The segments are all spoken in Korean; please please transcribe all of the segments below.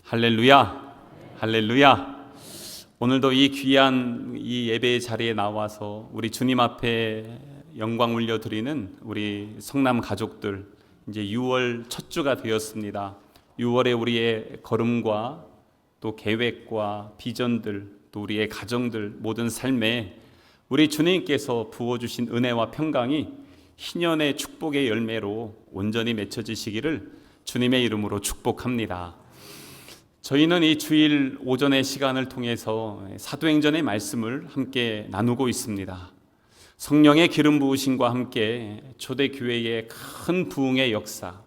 할렐루야, 할렐루야. 오늘도 이 귀한 이 예배의 자리에 나와서 우리 주님 앞에 영광 올려드리는 우리 성남 가족들, 이제 6월 첫 주가 되었습니다. 6월에 우리의 걸음과 또 계획과 비전들, 또 우리의 가정들, 모든 삶에 우리 주님께서 부어주신 은혜와 평강이 희년의 축복의 열매로 온전히 맺혀지시기를 주님의 이름으로 축복합니다. 저희는 이 주일 오전의 시간을 통해서 사도행전의 말씀을 함께 나누고 있습니다. 성령의 기름 부으심과 함께 초대교회의 큰 부흥의 역사,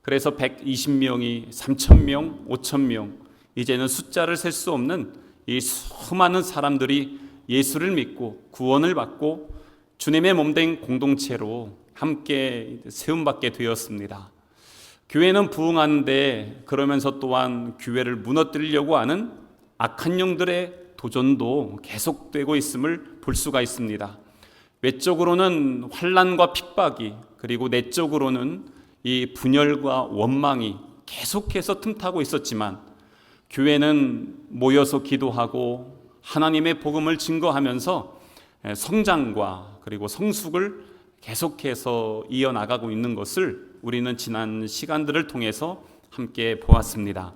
그래서 120명이 3,000명, 5,000명, 이제는 숫자를 셀 수 없는 이 수많은 사람들이 예수를 믿고 구원을 받고 주님의 몸된 공동체로 함께 세움받게 되었습니다. 교회는 부흥하는데 그러면서 또한 교회를 무너뜨리려고 하는 악한 영들의 도전도 계속되고 있음을 볼 수가 있습니다. 외적으로는 환난과 핍박이, 그리고 내적으로는 이 분열과 원망이 계속해서 틈타고 있었지만, 교회는 모여서 기도하고 하나님의 복음을 증거하면서 성장과 그리고 성숙을 계속해서 이어나가고 있는 것을 우리는 지난 시간들을 통해서 함께 보았습니다.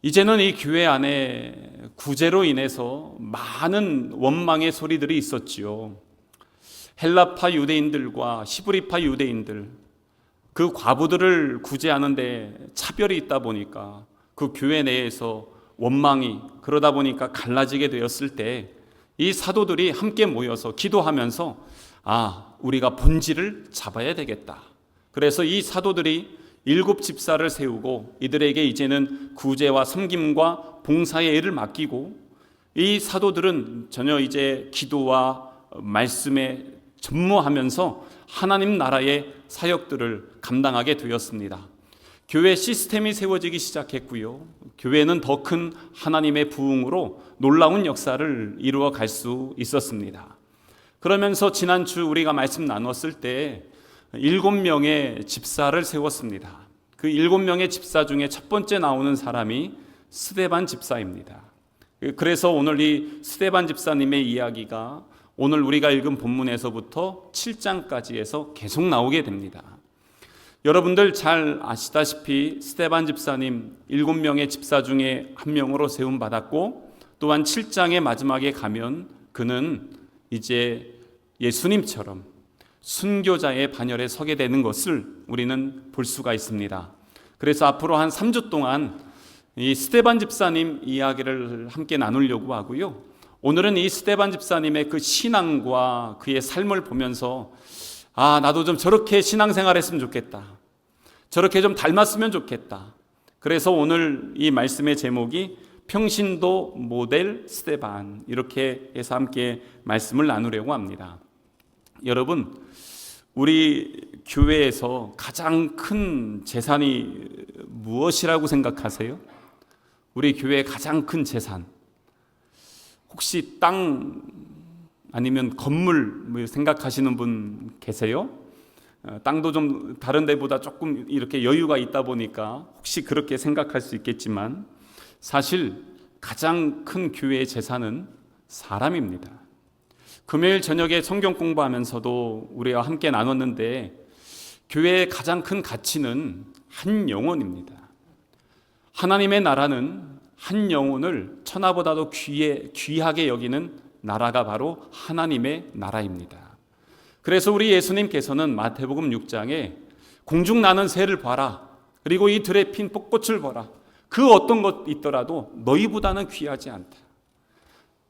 이제는 이 교회 안에 구제로 인해서 많은 원망의 소리들이 있었지요. 헬라파 유대인들과 히브리파 유대인들, 그 과부들을 구제하는데 차별이 있다 보니까 그 교회 내에서 원망이, 그러다 보니까 갈라지게 되었을 때 이 사도들이 함께 모여서 기도하면서 우리가 본질을 잡아야 되겠다. 그래서 이 사도들이 7 집사를 세우고 이들에게 이제는 구제와 섬김과 봉사의 일을 맡기고, 이 사도들은 전혀 이제 기도와 말씀에 전무하면서 하나님 나라의 사역들을 감당하게 되었습니다. 교회 시스템이 세워지기 시작했고요. 교회는 더 큰 하나님의 부흥으로 놀라운 역사를 이루어 갈 수 있었습니다. 그러면서 지난주 우리가 말씀 나눴을 때 7명의 집사를 세웠습니다. 그 7명의 집사 중에 첫 번째 나오는 사람이 스데반 집사입니다. 그래서 오늘 이 스데반 집사님의 이야기가 오늘 우리가 읽은 본문에서부터 7장까지 해서 계속 나오게 됩니다. 여러분들 잘 아시다시피 스데반 집사님 7명의 집사 중에 한 명으로 세움받았고, 또한 7장의 마지막에 가면 그는 이제 예수님처럼 순교자의 반열에 서게 되는 것을 우리는 볼 수가 있습니다. 그래서 앞으로 한 3주 동안 이 스데반 집사님 이야기를 함께 나누려고 하고요. 오늘은 이 스데반 집사님의 그 신앙과 그의 삶을 보면서 나도 좀 저렇게 신앙생활 했으면 좋겠다, 저렇게 좀 닮았으면 좋겠다. 그래서 오늘 이 말씀의 제목이 평신도 모델 스데반, 이렇게 해서 함께 말씀을 나누려고 합니다. 여러분, 우리 교회에서 가장 큰 재산이 무엇이라고 생각하세요? 우리 교회의 가장 큰 재산, 혹시 땅 아니면 건물 생각하시는 분 계세요? 땅도 좀 다른 데보다 조금 이렇게 여유가 있다 보니까 혹시 그렇게 생각할 수 있겠지만, 사실 가장 큰 교회의 재산은 사람입니다. 금요일 저녁에 성경 공부하면서도 우리와 함께 나눴는데, 교회의 가장 큰 가치는 한 영혼입니다. 하나님의 나라는 한 영혼을 천하보다도 귀하게 여기는 나라가 바로 하나님의 나라입니다. 그래서 우리 예수님께서는 마태복음 6장에 공중 나는 새를 봐라, 그리고 이 들에 핀 벚꽃을 봐라, 그 어떤 것 있더라도 너희보다는 귀하지 않다.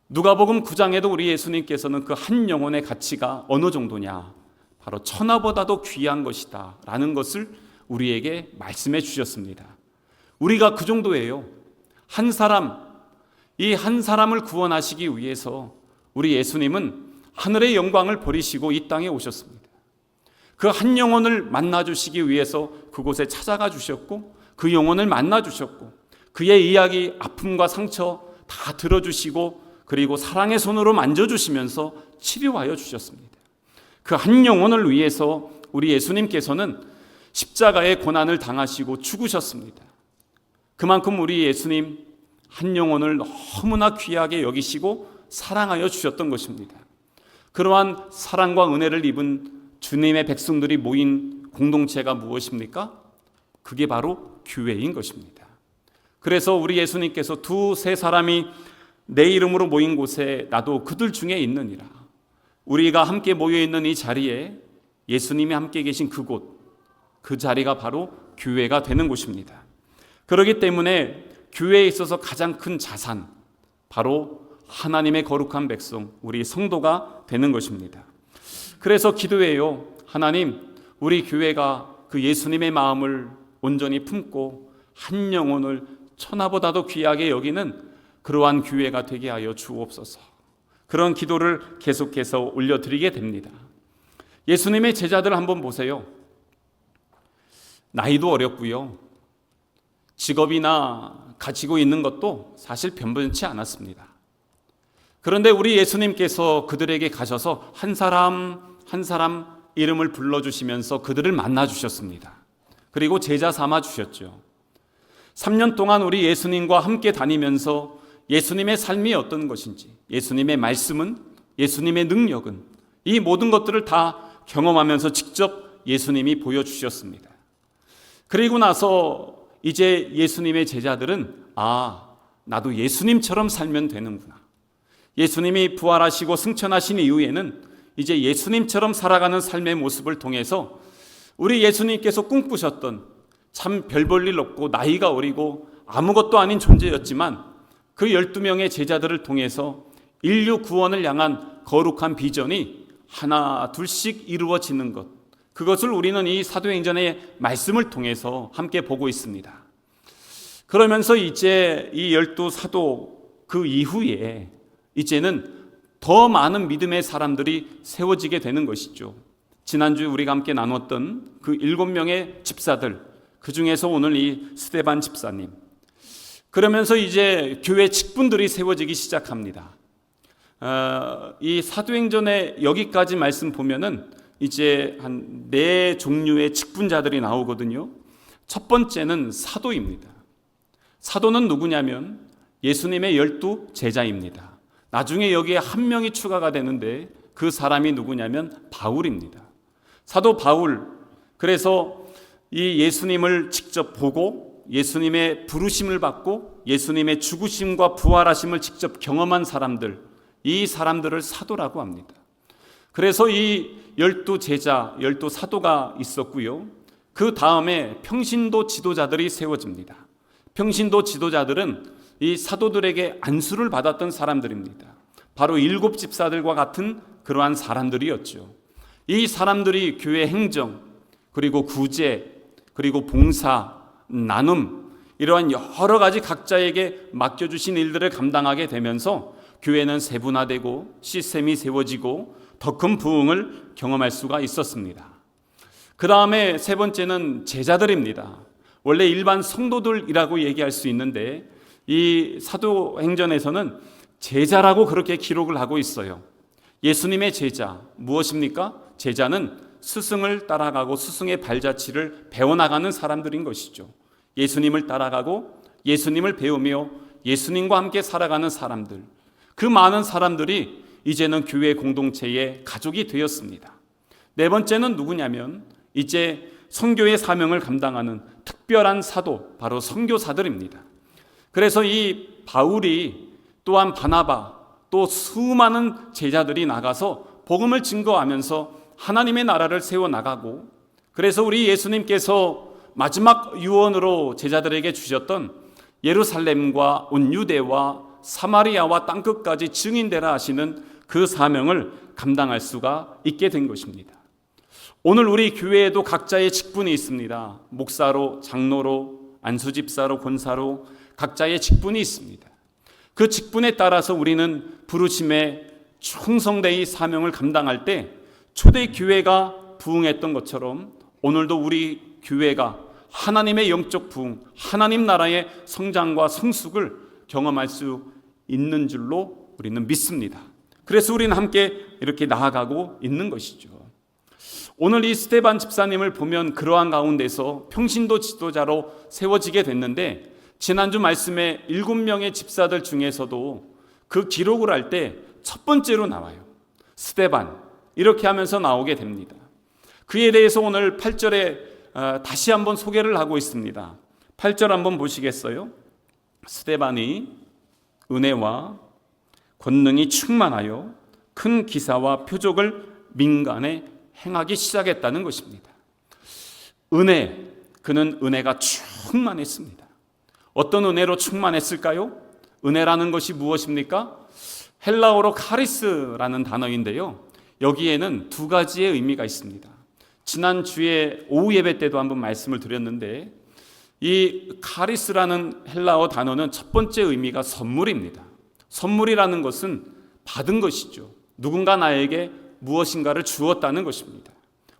누가복음 9장에도 우리 예수님께서는 그 한 영혼의 가치가 어느 정도냐, 바로 천하보다도 귀한 것이다 라는 것을 우리에게 말씀해 주셨습니다. 우리가 그 정도예요. 한 사람, 이 한 사람을 구원하시기 위해서 우리 예수님은 하늘의 영광을 버리시고 이 땅에 오셨습니다. 그 한 영혼을 만나 주시기 위해서 그곳에 찾아가 주셨고, 그 영혼을 만나 주셨고, 그의 이야기, 아픔과 상처 다 들어주시고, 그리고 사랑의 손으로 만져주시면서 치료하여 주셨습니다. 그 한 영혼을 위해서 우리 예수님께서는 십자가의 고난을 당하시고 죽으셨습니다. 그만큼 우리 예수님 한 영혼을 너무나 귀하게 여기시고 사랑하여 주셨던 것입니다. 그러한 사랑과 은혜를 입은 주님의 백성들이 모인 공동체가 무엇입니까? 그게 바로 교회인 것입니다. 그래서 우리 예수님께서 두세 사람이 내 이름으로 모인 곳에 나도 그들 중에 있느니라. 우리가 함께 모여있는 이 자리에 예수님이 함께 계신 그곳, 그 자리가 바로 교회가 되는 곳입니다. 그렇기 때문에 교회에 있어서 가장 큰 자산, 바로 하나님의 거룩한 백성, 우리 성도가 되는 것입니다. 그래서 기도해요. 하나님, 우리 교회가 그 예수님의 마음을 온전히 품고 한 영혼을 천하보다도 귀하게 여기는 그러한 교회가 되게 하여 주옵소서. 그런 기도를 계속해서 올려드리게 됩니다. 예수님의 제자들 한번 보세요. 나이도 어렸고요. 직업이나 가지고 있는 것도 사실 변변치 않았습니다. 그런데 우리 예수님께서 그들에게 가셔서 한 사람 한 사람 이름을 불러주시면서 그들을 만나주셨습니다. 그리고 제자 삼아 주셨죠. 3년 동안 우리 예수님과 함께 다니면서 예수님의 삶이 어떤 것인지, 예수님의 말씀은, 예수님의 능력은, 이 모든 것들을 다 경험하면서 직접 예수님이 보여주셨습니다. 그리고 나서 이제 예수님의 제자들은 나도 예수님처럼 살면 되는구나. 예수님이 부활하시고 승천하신 이후에는 이제 예수님처럼 살아가는 삶의 모습을 통해서 우리 예수님께서 꿈꾸셨던 참 별 볼 일 없고 나이가 어리고 아무것도 아닌 존재였지만 그 12명의 제자들을 통해서 인류 구원을 향한 거룩한 비전이 하나 둘씩 이루어지는 것, 그것을 우리는 이 사도행전의 말씀을 통해서 함께 보고 있습니다. 그러면서 이제 이 12사도 그 이후에 이제는 더 많은 믿음의 사람들이 세워지게 되는 것이죠. 지난주에 우리가 함께 나눴던 그 7명의 집사들, 그 중에서 오늘 이 스데반 집사님, 그러면서 이제 교회 직분들이 세워지기 시작합니다. 이 사도행전에 여기까지 말씀 보면은 이제 한 4종류의 직분자들이 나오거든요. 첫 번째는 사도입니다. 사도는 누구냐면 예수님의 12 제자입니다. 나중에 여기에 한 명이 추가가 되는데 그 사람이 누구냐면 바울입니다. 사도 바울, 그래서 이 예수님을 직접 보고 예수님의 부르심을 받고 예수님의 죽으심과 부활하심을 직접 경험한 사람들, 이 사람들을 사도라고 합니다. 그래서 이 12 제자, 12 사도가 있었고요. 그 다음에 평신도 지도자들이 세워집니다. 평신도 지도자들은 이 사도들에게 안수를 받았던 사람들입니다. 바로 7 집사들과 같은 그러한 사람들이었죠. 이 사람들이 교회 행정, 그리고 구제, 그리고 봉사, 나눔, 이러한 여러 가지 각자에게 맡겨주신 일들을 감당하게 되면서 교회는 세분화되고 시스템이 세워지고 더 큰 부흥을 경험할 수가 있었습니다. 그 다음에 세 번째는 제자들입니다. 원래 일반 성도들이라고 얘기할 수 있는데 이 사도행전에서는 제자라고 그렇게 기록을 하고 있어요. 예수님의 제자, 무엇입니까? 제자는 스승을 따라가고 스승의 발자취를 배워나가는 사람들인 것이죠. 예수님을 따라가고 예수님을 배우며 예수님과 함께 살아가는 사람들, 그 많은 사람들이 이제는 교회 공동체의 가족이 되었습니다. 네 번째는 누구냐면 이제 선교의 사명을 감당하는 특별한 사도, 바로 선교사들입니다. 그래서 이 바울이 또한 바나바, 또 수많은 제자들이 나가서 복음을 증거하면서 하나님의 나라를 세워나가고, 그래서 우리 예수님께서 마지막 유언으로 제자들에게 주셨던 예루살렘과 온 유대와 사마리아와 땅끝까지 증인되라 하시는 그 사명을 감당할 수가 있게 된 것입니다. 오늘 우리 교회에도 각자의 직분이 있습니다. 목사로, 장로로, 안수집사로, 권사로 각자의 직분이 있습니다. 그 직분에 따라서 우리는 부르심의 충성되이 사명을 감당할 때 초대 교회가 부흥했던 것처럼 오늘도 우리 교회가 하나님의 영적 부흥, 하나님 나라의 성장과 성숙을 경험할 수 있는 줄로 우리는 믿습니다. 그래서 우리는 함께 이렇게 나아가고 있는 것이죠. 오늘 이 스데반 집사님을 보면 그러한 가운데서 평신도 지도자로 세워지게 됐는데 지난주 말씀에 7명의 집사들 중에서도 그 기록을 할 때 첫 번째로 나와요. 스데반, 이렇게 하면서 나오게 됩니다. 그에 대해서 오늘 8절에 다시 한번 소개를 하고 있습니다. 8절 한번 보시겠어요? 스데반이 은혜와 권능이 충만하여 큰 기사와 표적을 민간에 행하기 시작했다는 것입니다. 은혜, 그는 은혜가 충만했습니다. 어떤 은혜로 충만했을까요? 은혜라는 것이 무엇입니까? 헬라어로 카리스라는 단어인데요, 여기에는 두 가지의 의미가 있습니다. 지난주에 오후 예배 때도 한번 말씀을 드렸는데, 이 카리스라는 헬라어 단어는 첫 번째 의미가 선물입니다. 선물이라는 것은 받은 것이죠. 누군가 나에게 무엇인가를 주었다는 것입니다.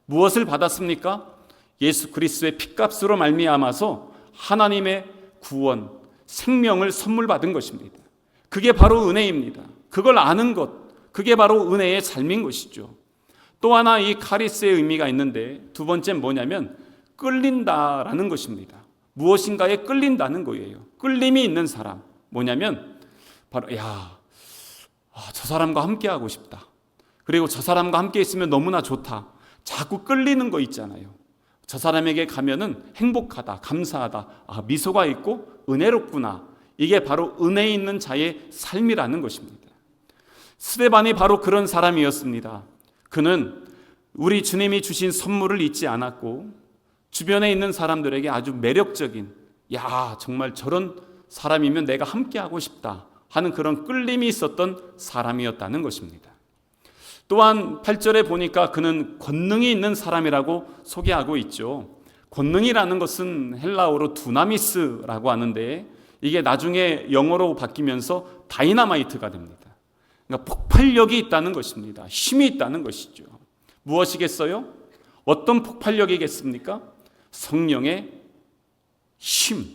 무엇을 받았습니까? 예수 그리스도의 핏값으로 말미암아서 하나님의 구원, 생명을 선물 받은 것입니다. 그게 바로 은혜입니다. 그걸 아는 것, 그게 바로 은혜의 삶인 것이죠. 또 하나 이 카리스의 의미가 있는데, 두 번째는 뭐냐면 끌린다라는 것입니다. 무엇인가에 끌린다는 거예요. 끌림이 있는 사람, 뭐냐면 바로 저 사람과 함께 하고 싶다. 그리고 저 사람과 함께 있으면 너무나 좋다. 자꾸 끌리는 거 있잖아요. 저 사람에게 가면은 행복하다, 감사하다, 미소가 있고 은혜롭구나. 이게 바로 은혜 있는 자의 삶이라는 것입니다. 스데반이 바로 그런 사람이었습니다. 그는 우리 주님이 주신 선물을 잊지 않았고, 주변에 있는 사람들에게 아주 매력적인, 정말 저런 사람이면 내가 함께하고 싶다 하는 그런 끌림이 있었던 사람이었다는 것입니다. 또한 8절에 보니까 그는 권능이 있는 사람이라고 소개하고 있죠. 권능이라는 것은 헬라어로 두나미스라고 하는데, 이게 나중에 영어로 바뀌면서 다이나마이트가 됩니다. 그러니까 폭발력이 있다는 것입니다. 힘이 있다는 것이죠. 무엇이겠어요? 어떤 폭발력이겠습니까? 성령의 힘,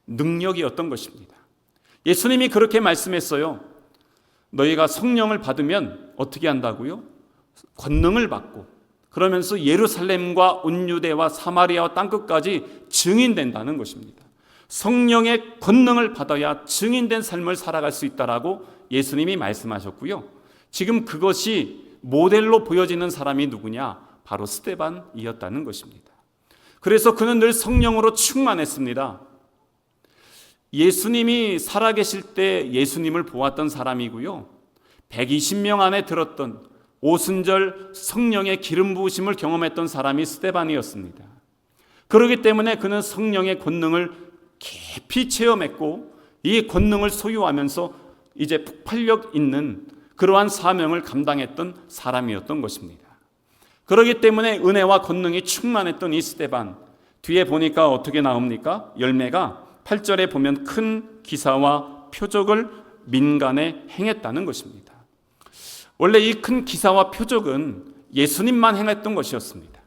능력이었던 것입니다. 예수님이 그렇게 말씀했어요. 너희가 성령을 받으면 어떻게 한다고요? 권능을 받고, 그러면서 예루살렘과 온 유대와 사마리아와 땅끝까지 증인된다는 것입니다. 성령의 권능을 받아야 증인된 삶을 살아갈 수 있다라고 예수님이 말씀하셨고요. 지금 그것이 모델로 보여지는 사람이 누구냐? 바로 스데반이었다는 것입니다. 그래서 그는 늘 성령으로 충만했습니다. 예수님이 살아계실 때 예수님을 보았던 사람이고요, 120명 안에 들었던 오순절 성령의 기름 부으심을 경험했던 사람이 스데반이었습니다. 그렇기 때문에 그는 성령의 권능을 깊이 체험했고, 이 권능을 소유하면서 이제 폭발력 있는 그러한 사명을 감당했던 사람이었던 것입니다. 그렇기 때문에 은혜와 권능이 충만했던 이 스데반, 뒤에 보니까 어떻게 나옵니까? 열매가 8절에 보면 큰 기사와 표적을 민간에 행했다는 것입니다. 원래 이 큰 기사와 표적은 예수님만 행했던 것이었습니다.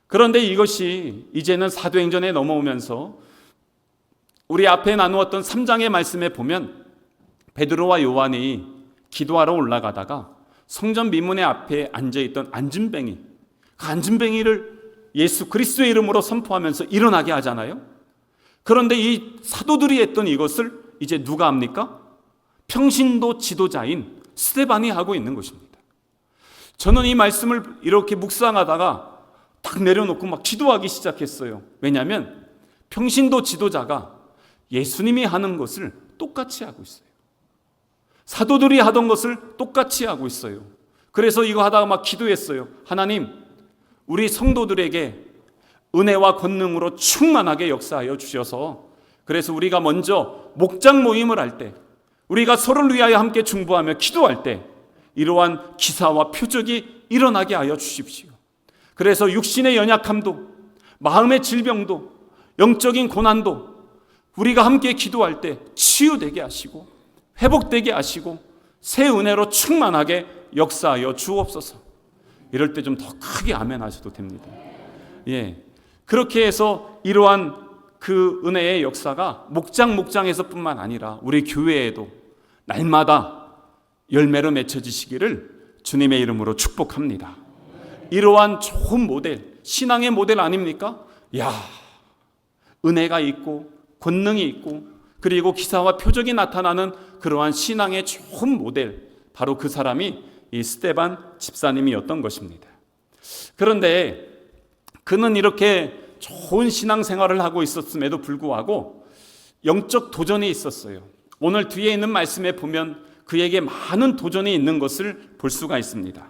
그런데 이것이 이제는 사도행전에 넘어오면서 우리 앞에 나누었던 3장의 말씀에 보면 베드로와 요한이 기도하러 올라가다가 성전 미문의 앞에 앉아있던 안진뱅이, 그 안진뱅이를 예수 그리스도의 이름으로 선포하면서 일어나게 하잖아요. 그런데 이 사도들이 했던 이것을 이제 누가 합니까? 평신도 지도자인 스데반이 하고 있는 것입니다. 저는 이 말씀을 이렇게 묵상하다가 딱 내려놓고 막 기도하기 시작했어요. 왜냐하면 평신도 지도자가 예수님이 하는 것을 똑같이 하고 있어요. 사도들이 하던 것을 똑같이 하고 있어요. 그래서 이거 하다가 막 기도했어요. 하나님, 우리 성도들에게 은혜와 권능으로 충만하게 역사하여 주셔서, 그래서 우리가 먼저 목장 모임을 할 때, 우리가 서로를 위하여 함께 중보하며 기도할 때 이러한 기사와 표적이 일어나게 하여 주십시오. 그래서 육신의 연약함도, 마음의 질병도, 영적인 고난도 우리가 함께 기도할 때 치유되게 하시고 회복되게 하시고 새 은혜로 충만하게 역사하여 주옵소서. 이럴 때 좀 더 크게 아멘 하셔도 됩니다. 그렇게 해서 이러한 그 은혜의 역사가 목장에서뿐만 아니라 우리 교회에도 날마다 열매로 맺혀지시기를 주님의 이름으로 축복합니다. 이러한 좋은 모델, 신앙의 모델 아닙니까? 은혜가 있고 권능이 있고 그리고 기사와 표적이 나타나는 그러한 신앙의 좋은 모델, 바로 그 사람이 이 스데반 집사님이었던 것입니다. 그런데 그는 이렇게 좋은 신앙생활을 하고 있었음에도 불구하고 영적 도전이 있었어요. 오늘 뒤에 있는 말씀에 보면 그에게 많은 도전이 있는 것을 볼 수가 있습니다.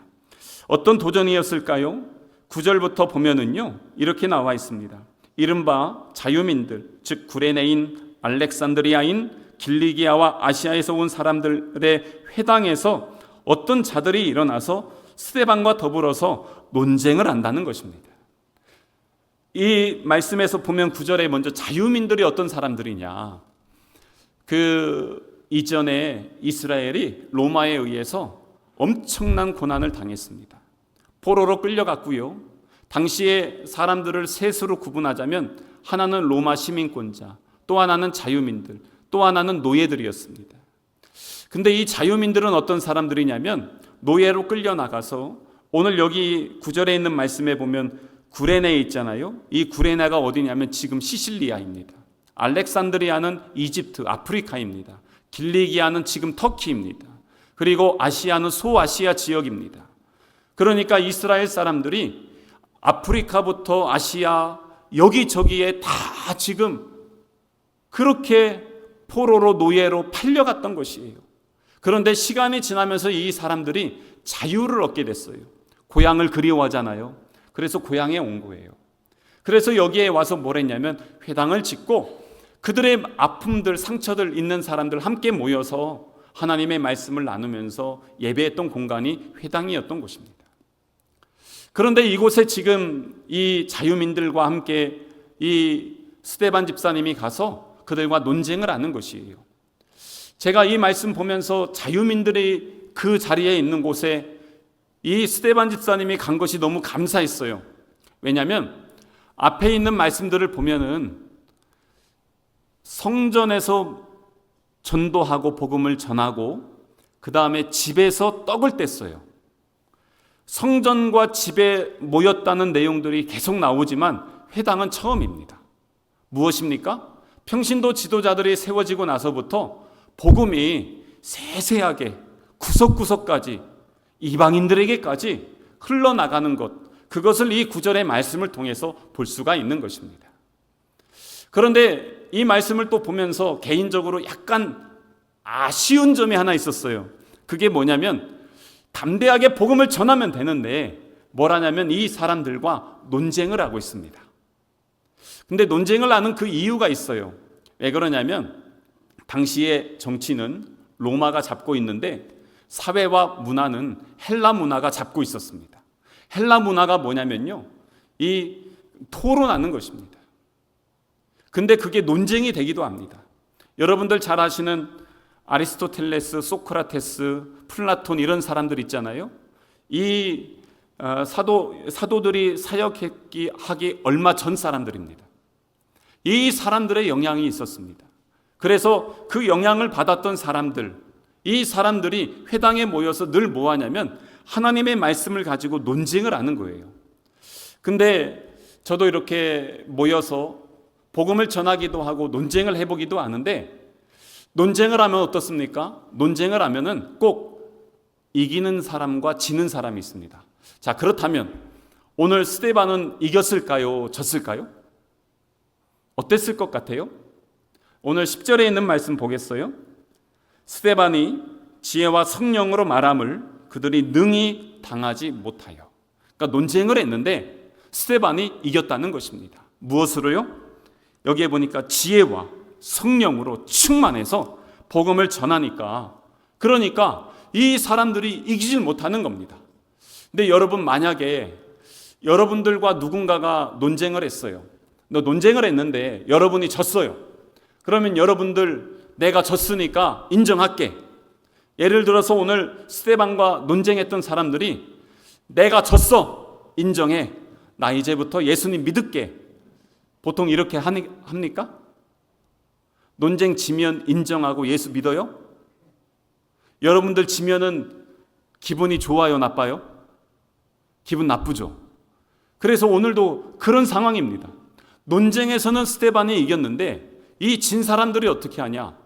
어떤 도전이었을까요? 9절부터 보면은요, 이렇게 나와 있습니다. 이른바 자유민들, 즉 구레네인, 알렉산드리아인, 길리기아와 아시아에서 온 사람들의 회당에서 어떤 자들이 일어나서 스데반과 더불어서 논쟁을 한다는 것입니다. 이 말씀에서 보면 9절에 먼저 자유민들이 어떤 사람들이냐, 그 이전에 이스라엘이 로마에 의해서 엄청난 고난을 당했습니다. 포로로 끌려갔고요. 당시에 사람들을 셋으로 구분하자면 하나는 로마 시민권자, 또 하나는 자유민들, 또 하나는 노예들이었습니다. 근데 이 자유민들은 어떤 사람들이냐면 노예로 끌려나가서, 오늘 여기 9절에 있는 말씀에 보면 구레네 있잖아요. 이 구레네가 어디냐면 지금 시실리아입니다. 알렉산드리아는 이집트, 아프리카입니다. 길리기아는 지금 터키입니다. 그리고 아시아는 소아시아 지역입니다. 그러니까 이스라엘 사람들이 아프리카부터 아시아 여기저기에 다 지금 그렇게 포로로 노예로 팔려갔던 것이에요. 그런데 시간이 지나면서 이 사람들이 자유를 얻게 됐어요. 고향을 그리워하잖아요. 그래서 고향에 온 거예요. 그래서 여기에 와서 뭘 했냐면 회당을 짓고 그들의 아픔들, 상처들 있는 사람들 함께 모여서 하나님의 말씀을 나누면서 예배했던 공간이 회당이었던 곳입니다. 그런데 이곳에 지금 이 자유민들과 함께 이 스데반 집사님이 가서 그들과 논쟁을 하는 것이에요. 제가 이 말씀 보면서 자유민들이 그 자리에 있는 곳에 이 스데반 집사님이 간 것이 너무 감사했어요. 왜냐하면 앞에 있는 말씀들을 보면은 성전에서 전도하고 복음을 전하고 그 다음에 집에서 떡을 뗐어요. 성전과 집에 모였다는 내용들이 계속 나오지만 회당은 처음입니다. 무엇입니까? 평신도 지도자들이 세워지고 나서부터 복음이 세세하게 구석구석까지 이방인들에게까지 흘러나가는 것, 그것을 이 9절의 말씀을 통해서 볼 수가 있는 것입니다. 그런데 이 말씀을 또 보면서 개인적으로 약간 아쉬운 점이 하나 있었어요. 그게 뭐냐면 담대하게 복음을 전하면 되는데 뭘 하냐면 이 사람들과 논쟁을 하고 있습니다. 근데 논쟁을 하는 그 이유가 있어요. 왜 그러냐면 당시의 정치는 로마가 잡고 있는데 사회와 문화는 헬라 문화가 잡고 있었습니다. 헬라 문화가 뭐냐면요, 이 토론하는 것입니다. 근데 그게 논쟁이 되기도 합니다. 여러분들 잘 아시는 아리스토텔레스, 소크라테스, 플라톤 이런 사람들 있잖아요. 이 사도들이 사역하기 얼마 전 사람들입니다. 이 사람들의 영향이 있었습니다. 그래서 그 영향을 받았던 사람들, 이 사람들이 회당에 모여서 늘 뭐 하냐면 하나님의 말씀을 가지고 논쟁을 하는 거예요. 근데 저도 이렇게 모여서 복음을 전하기도 하고 논쟁을 해보기도 하는데, 논쟁을 하면 어떻습니까? 논쟁을 하면은 꼭 이기는 사람과 지는 사람이 있습니다. 자, 그렇다면 오늘 스데반은 이겼을까요? 졌을까요? 어땠을 것 같아요? 오늘 10절에 있는 말씀 보겠어요? 스데반이 지혜와 성령으로 말함을 그들이 능히 당하지 못하여. 그러니까 논쟁을 했는데 스데반이 이겼다는 것입니다. 무엇으로요? 여기에 보니까 지혜와 성령으로 충만해서 복음을 전하니까, 그러니까 이 사람들이 이기질 못하는 겁니다. 근데 여러분, 만약에 여러분들과 누군가가 논쟁을 했어요. 논쟁을 했는데 여러분이 졌어요. 그러면 여러분들, 내가 졌으니까 인정할게. 예를 들어서 오늘 스데반과 논쟁했던 사람들이 내가 졌어, 인정해, 나 이제부터 예수님 믿을게. 보통 이렇게 합니까? 논쟁 지면 인정하고 예수 믿어요? 여러분들 지면은 기분이 좋아요, 나빠요? 기분 나쁘죠. 그래서 오늘도 그런 상황입니다. 논쟁에서는 스데반이 이겼는데 이 진 사람들이 어떻게 하냐?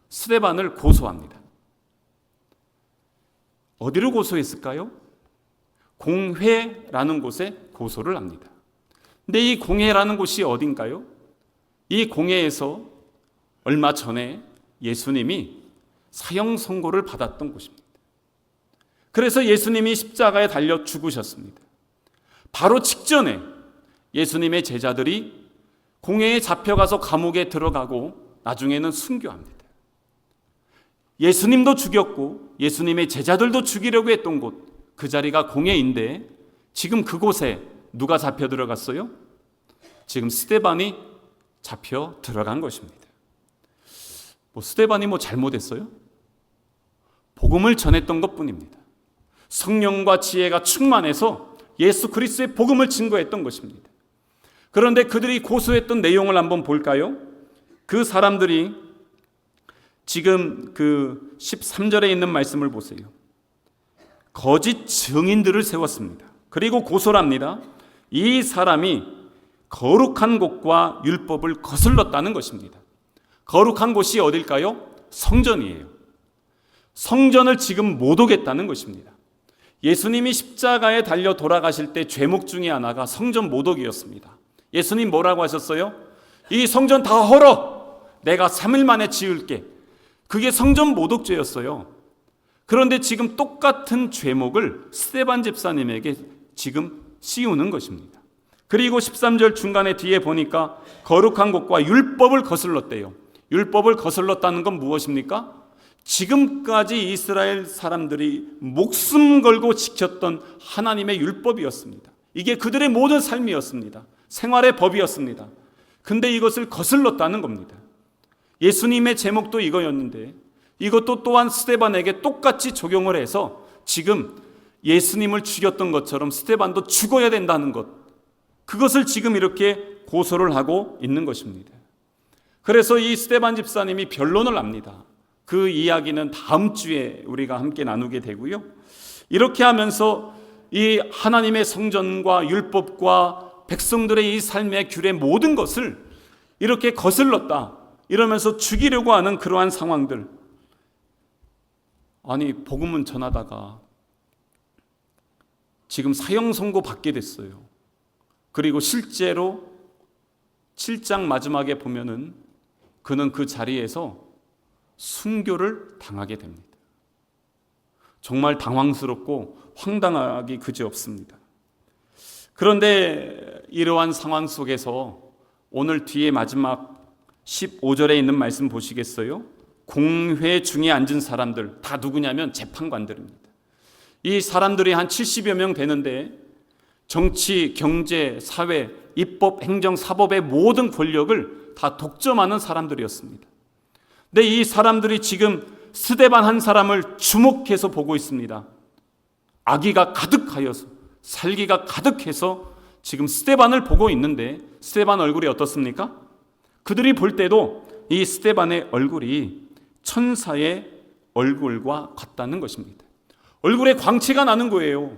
스데반을 고소합니다. 어디로 고소했을까요? 공회라는 곳에 고소를 합니다. 근데 이 공회라는 곳이 어딘가요? 이 공회에서 얼마 전에 예수님이 사형 선고를 받았던 곳입니다. 그래서 예수님이 십자가에 달려 죽으셨습니다. 바로 직전에 예수님의 제자들이 공회에 잡혀가서 감옥에 들어가고 나중에는 순교합니다. 예수님도 죽였고 예수님의 제자들도 죽이려고 했던 곳, 그 자리가 공회인데 지금 그곳에 누가 잡혀 들어갔어요? 지금 스데반이 잡혀 들어간 것입니다. 스데반이 잘못했어요? 복음을 전했던 것뿐입니다. 성령과 지혜가 충만해서 예수 그리스도의 복음을 증거했던 것입니다. 그런데 그들이 고소했던 내용을 한번 볼까요? 그 사람들이 지금 그 13절에 있는 말씀을 보세요. 거짓 증인들을 세웠습니다. 그리고 고소를 합니다. 이 사람이 거룩한 곳과 율법을 거슬렀다는 것입니다. 거룩한 곳이 어딜까요? 성전이에요. 성전을 지금 못 오겠다는 것입니다. 예수님이 십자가에 달려 돌아가실 때 죄목 중에 하나가 성전 모독이었습니다. 예수님 뭐라고 하셨어요? 이 성전 다 헐어! 내가 3일 만에 지을게. 그게 성전 모독죄였어요. 그런데 지금 똑같은 죄목을 스데반 집사님에게 지금 씌우는 것입니다. 그리고 13절 중간에 뒤에 보니까 거룩한 곳과 율법을 거슬렀대요. 율법을 거슬렀다는 건 무엇입니까? 지금까지 이스라엘 사람들이 목숨 걸고 지켰던 하나님의 율법이었습니다. 이게 그들의 모든 삶이었습니다. 생활의 법이었습니다. 근데 이것을 거슬렀다는 겁니다. 예수님의 제목도 이거였는데 이것도 또한 스데반에게 똑같이 적용을 해서 지금 예수님을 죽였던 것처럼 스데반도 죽어야 된다는 것, 그것을 지금 이렇게 고소를 하고 있는 것입니다. 그래서 이 스데반 집사님이 변론을 합니다. 그 이야기는 다음 주에 우리가 함께 나누게 되고요. 이렇게 하면서 이 하나님의 성전과 율법과 백성들의 이 삶의 규례 모든 것을 이렇게 거슬렀다 이러면서 죽이려고 하는 그러한 상황들. 아니, 복음은 전하다가 지금 사형 선고 받게 됐어요. 그리고 실제로 7장 마지막에 보면은 그는 그 자리에서 순교를 당하게 됩니다. 정말 당황스럽고 황당하기 그지없습니다. 그런데 이러한 상황 속에서 오늘 뒤에 마지막 15절에 있는 말씀 보시겠어요? 공회 중에 앉은 사람들 다 누구냐면 재판관들입니다. 이 사람들이 한 70여 명 되는데 정치, 경제, 사회, 입법, 행정, 사법의 모든 권력을 다 독점하는 사람들이었습니다. 근데 이 사람들이 지금 스데반 한 사람을 주목해서 보고 있습니다. 악의가 가득하여서, 살기가 가득해서 지금 스데반을 보고 있는데 스데반 얼굴이 어떻습니까? 그들이 볼 때도 이 스데반의 얼굴이 천사의 얼굴과 같다는 것입니다. 얼굴에 광채가 나는 거예요.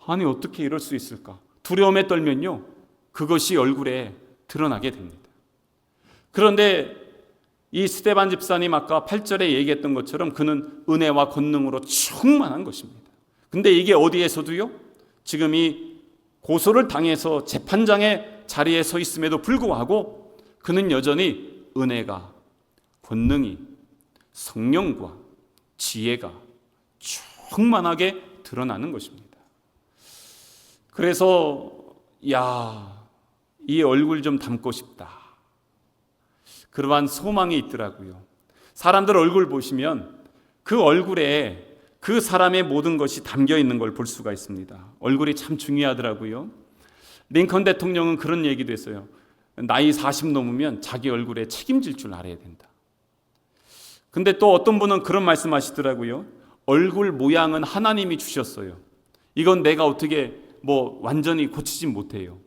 아니, 어떻게 이럴 수 있을까? 두려움에 떨면요, 그것이 얼굴에 드러나게 됩니다. 그런데 이 스데반 집사님 아까 8절에 얘기했던 것처럼 그는 은혜와 권능으로 충만한 것입니다. 근데 이게 어디에서도요, 지금 이 고소를 당해서 재판장의 자리에 서 있음에도 불구하고 그는 여전히 은혜가, 권능이, 성령과 지혜가 충만하게 드러나는 것입니다. 그래서 이 얼굴 좀 닮고 싶다, 그러한 소망이 있더라고요. 사람들 얼굴 보시면 그 얼굴에 그 사람의 모든 것이 담겨 있는 걸 볼 수가 있습니다. 얼굴이 참 중요하더라고요. 링컨 대통령은 그런 얘기도 했어요. 나이 40 넘으면 자기 얼굴에 책임질 줄 알아야 된다. 근데 또 어떤 분은 그런 말씀하시더라고요. 얼굴 모양은 하나님이 주셨어요. 이건 내가 어떻게 완전히 고치진 못해요.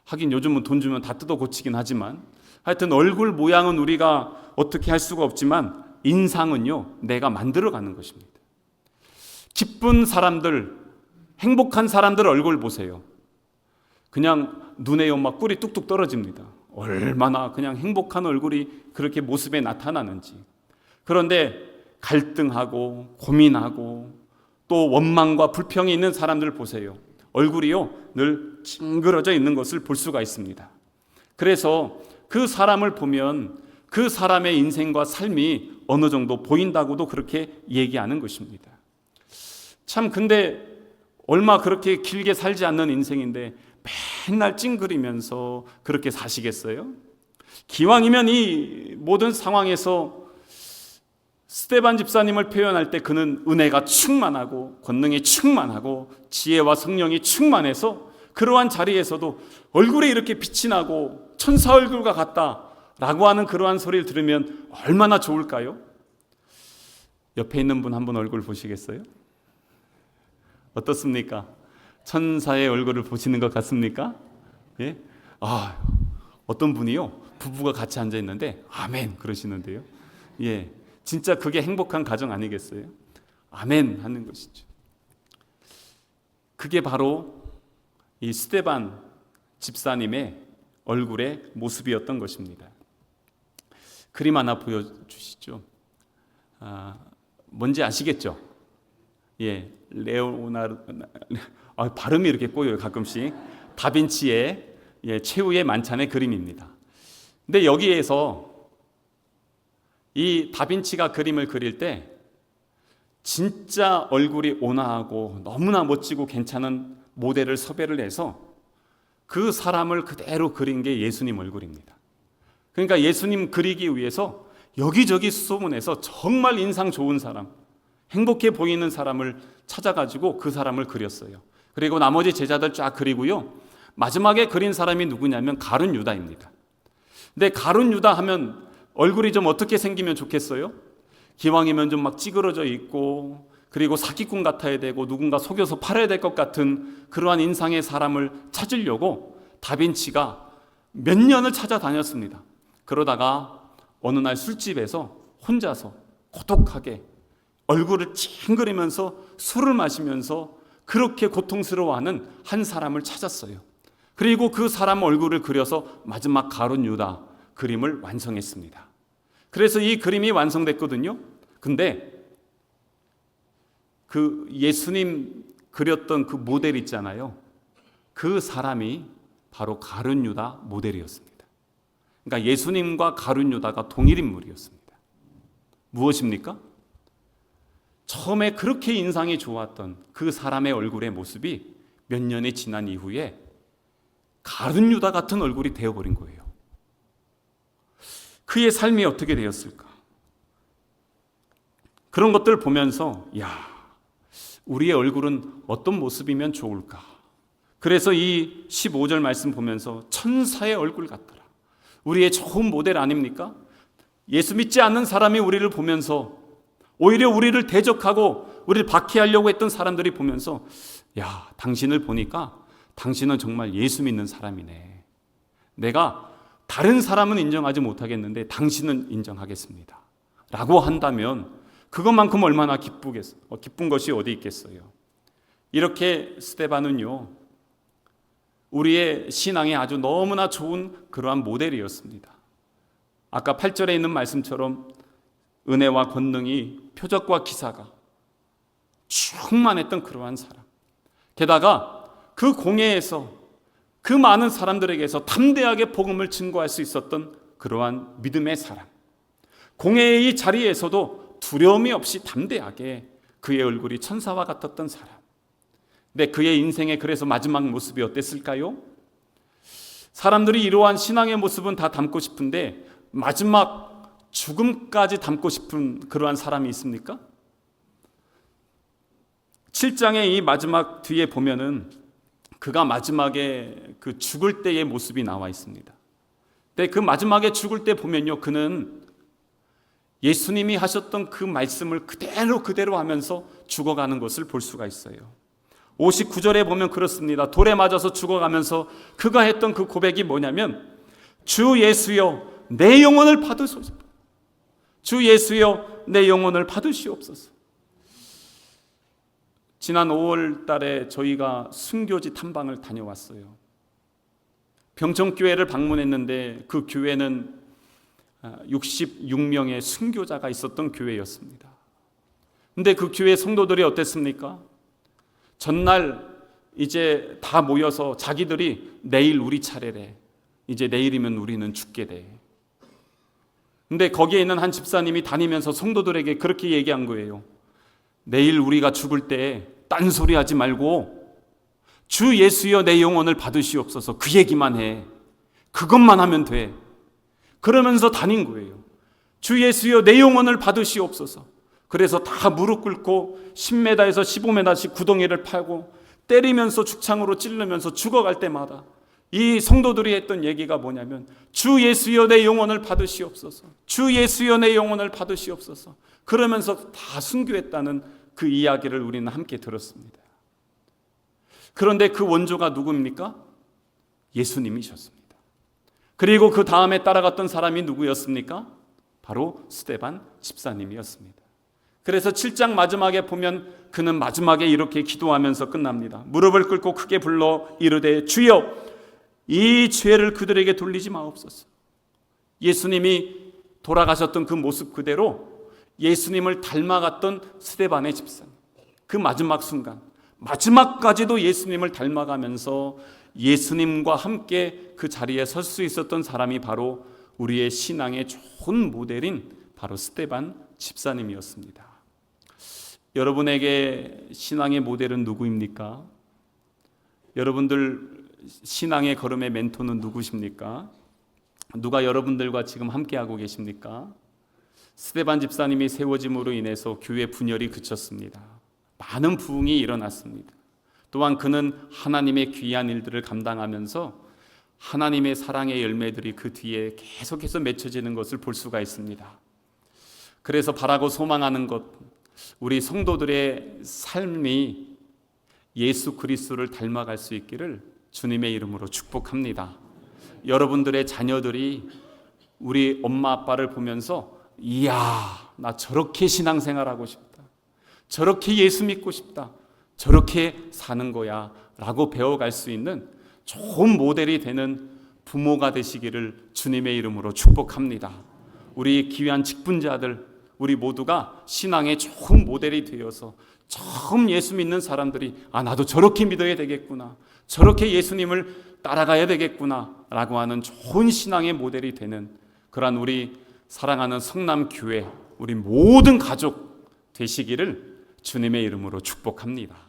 하긴 요즘은 돈 주면 다 뜯어 고치긴 하지만, 하여튼 얼굴 모양은 우리가 어떻게 할 수가 없지만 인상은요, 내가 만들어가는 것입니다. 기쁜 사람들, 행복한 사람들 얼굴 보세요. 그냥 눈에요 막 꿀이 뚝뚝 떨어집니다. 얼마나 그냥 행복한 얼굴이 그렇게 모습에 나타나는지. 그런데 갈등하고 고민하고 또 원망과 불평이 있는 사람들 보세요. 얼굴이요 늘 찡그러져 있는 것을 볼 수가 있습니다. 그래서 그 사람을 보면 그 사람의 인생과 삶이 어느 정도 보인다고도 그렇게 얘기하는 것입니다. 참 근데 얼마 그렇게 길게 살지 않는 인생인데 맨날 찡그리면서 그렇게 사시겠어요? 기왕이면 이 모든 상황에서 스데반 집사님을 표현할 때 그는 은혜가 충만하고 권능이 충만하고 지혜와 성령이 충만해서 그러한 자리에서도 얼굴에 이렇게 빛이 나고 천사 얼굴과 같다라고 하는 그러한 소리를 들으면 얼마나 좋을까요? 옆에 있는 분 한번 얼굴 보시겠어요? 어떻습니까? 천사의 얼굴을 보시는 것 같습니까? 예? 어떤 분이요 부부가 같이 앉아 있는데 아멘 그러시는데요. 예, 진짜 그게 행복한 가정 아니겠어요? 아멘 하는 것이죠. 그게 바로 이 스데반 집사님의 얼굴의 모습이었던 것입니다. 그림 하나 보여주시죠. 뭔지 아시겠죠? 예, 발음이 이렇게 꼬여요 가끔씩. 다빈치의 최후의 만찬의 그림입니다. 근데 여기에서 이 다빈치가 그림을 그릴 때 진짜 얼굴이 온화하고 너무나 멋지고 괜찮은 모델을 섭외를 해서 그 사람을 그대로 그린 게 예수님 얼굴입니다. 그러니까 예수님 그리기 위해서 여기저기 수소문해서 정말 인상 좋은 사람, 행복해 보이는 사람을 찾아가지고 그 사람을 그렸어요. 그리고 나머지 제자들 쫙 그리고요, 마지막에 그린 사람이 누구냐면 가룟 유다입니다. 근데 가룟 유다 하면 얼굴이 좀 어떻게 생기면 좋겠어요? 기왕이면 좀 막 찌그러져 있고 그리고 사기꾼 같아야 되고 누군가 속여서 팔아야 될 것 같은 그러한 인상의 사람을 찾으려고 다빈치가 몇 년을 찾아다녔습니다. 그러다가 어느 날 술집에서 혼자서 고독하게 얼굴을 찡그리면서 술을 마시면서 그렇게 고통스러워하는 한 사람을 찾았어요. 그리고 그 사람 얼굴을 그려서 마지막 가룟 유다 그림을 완성했습니다. 그래서 이 그림이 완성됐거든요. 근데 그 예수님 그렸던 그 모델 있잖아요. 그 사람이 바로 가룟 유다 모델이었습니다. 그러니까 예수님과 가룟 유다가 동일 인물이었습니다. 무엇입니까? 처음에 그렇게 인상이 좋았던 그 사람의 얼굴의 모습이 몇 년이 지난 이후에 가룟 유다 같은 얼굴이 되어버린 거예요. 그의 삶이 어떻게 되었을까? 그런 것들을 보면서 우리의 얼굴은 어떤 모습이면 좋을까? 그래서 이 15절 말씀 보면서 천사의 얼굴 같더라. 우리의 좋은 모델 아닙니까? 예수 믿지 않는 사람이 우리를 보면서 오히려 우리를 대적하고 우리를 박해하려고 했던 사람들이 보면서 당신을 보니까 당신은 정말 예수 믿는 사람이네. 내가 다른 사람은 인정하지 못하겠는데 당신은 인정하겠습니다 라고 한다면 그것만큼 얼마나 기쁜 것이 어디 있겠어요. 이렇게 스데반은요 우리의 신앙에 아주 너무나 좋은 그러한 모델이었습니다. 아까 8절에 있는 말씀처럼 은혜와 권능이 표적과 기사가 충만했던 그러한 사람, 게다가 그 공회에서 그 많은 사람들에게서 담대하게 복음을 증거할 수 있었던 그러한 믿음의 사람, 공회의 이 자리에서도 두려움이 없이 담대하게 그의 얼굴이 천사와 같았던 사람. 근데 그의 인생의 그래서 마지막 모습이 어땠을까요? 사람들이 이러한 신앙의 모습은 다 담고 싶은데 마지막 죽음까지 담고 싶은 그러한 사람이 있습니까? 7장의 이 마지막 뒤에 보면은 그가 마지막에 그 죽을 때의 모습이 나와 있습니다. 근데 그 마지막에 죽을 때 보면요, 그는 예수님이 하셨던 그 말씀을 그대로 하면서 죽어가는 것을 볼 수가 있어요. 59절에 보면 그렇습니다. 돌에 맞아서 죽어가면서 그가 했던 그 고백이 뭐냐면, 주 예수여 내 영혼을 받으소서. 주 예수여 내 영혼을 받으시옵소서. 지난 5월 달에 저희가 순교지 탐방을 다녀왔어요. 병천교회를 방문했는데 그 교회는 66명의 순교자가 있었던 교회였습니다. 근데 그 교회 성도들이 어땠습니까? 전날 이제 다 모여서 자기들이 내일 우리 차례래. 이제 내일이면 우리는 죽게 돼. 근데 거기에 있는 한 집사님이 다니면서 성도들에게 그렇게 얘기한 거예요. 내일 우리가 죽을 때 딴소리 하지 말고 주 예수여 내 영혼을 받으시옵소서, 그 얘기만 해. 그것만 하면 돼. 그러면서 다닌 거예요. 주 예수여 내 영혼을 받으시옵소서. 그래서 다 무릎 꿇고 10m에서 15m씩 구덩이를 파고 때리면서 죽창으로 찌르면서 죽어갈 때마다 이 성도들이 했던 얘기가 뭐냐면 주 예수여 내 영혼을 받으시옵소서, 주 예수여 내 영혼을 받으시옵소서. 그러면서 다 순교했다는 그 이야기를 우리는 함께 들었습니다. 그런데 그 원조가 누구입니까? 예수님이셨습니다. 그리고 그 다음에 따라갔던 사람이 누구였습니까? 바로 스데반 집사님이었습니다. 그래서 7장 마지막에 보면 그는 마지막에 이렇게 기도하면서 끝납니다. 무릎을 꿇고 크게 불러 이르되 주여 이 죄를 그들에게 돌리지 마옵소서. 예수님이 돌아가셨던 그 모습 그대로 예수님을 닮아갔던 스데반의 집사님, 그 마지막 순간 마지막까지도 예수님을 닮아가면서 예수님과 함께 그 자리에 설 수 있었던 사람이 바로 우리의 신앙의 좋은 모델인 바로 스데반 집사님이었습니다. 여러분에게 신앙의 모델은 누구입니까? 여러분들 신앙의 걸음의 멘토는 누구십니까? 누가 여러분들과 지금 함께하고 계십니까? 스데반 집사님이 세워짐으로 인해서 교회 분열이 그쳤습니다. 많은 부흥이 일어났습니다. 또한 그는 하나님의 귀한 일들을 감당하면서 하나님의 사랑의 열매들이 그 뒤에 계속해서 맺혀지는 것을 볼 수가 있습니다. 그래서 바라고 소망하는 것, 우리 성도들의 삶이 예수 그리스도를 닮아갈 수 있기를 주님의 이름으로 축복합니다. 여러분들의 자녀들이 우리 엄마 아빠를 보면서 이야, 나 저렇게 신앙생활하고 싶다, 저렇게 예수 믿고 싶다, 저렇게 사는 거야 라고 배워갈 수 있는 좋은 모델이 되는 부모가 되시기를 주님의 이름으로 축복합니다. 우리 귀한 직분자들, 우리 모두가 신앙의 좋은 모델이 되어서 처음 예수 믿는 사람들이 나도 저렇게 믿어야 되겠구나, 저렇게 예수님을 따라가야 되겠구나 라고 하는 좋은 신앙의 모델이 되는 그러한 우리 사랑하는 성남교회, 우리 모든 가족 되시기를 주님의 이름으로 축복합니다.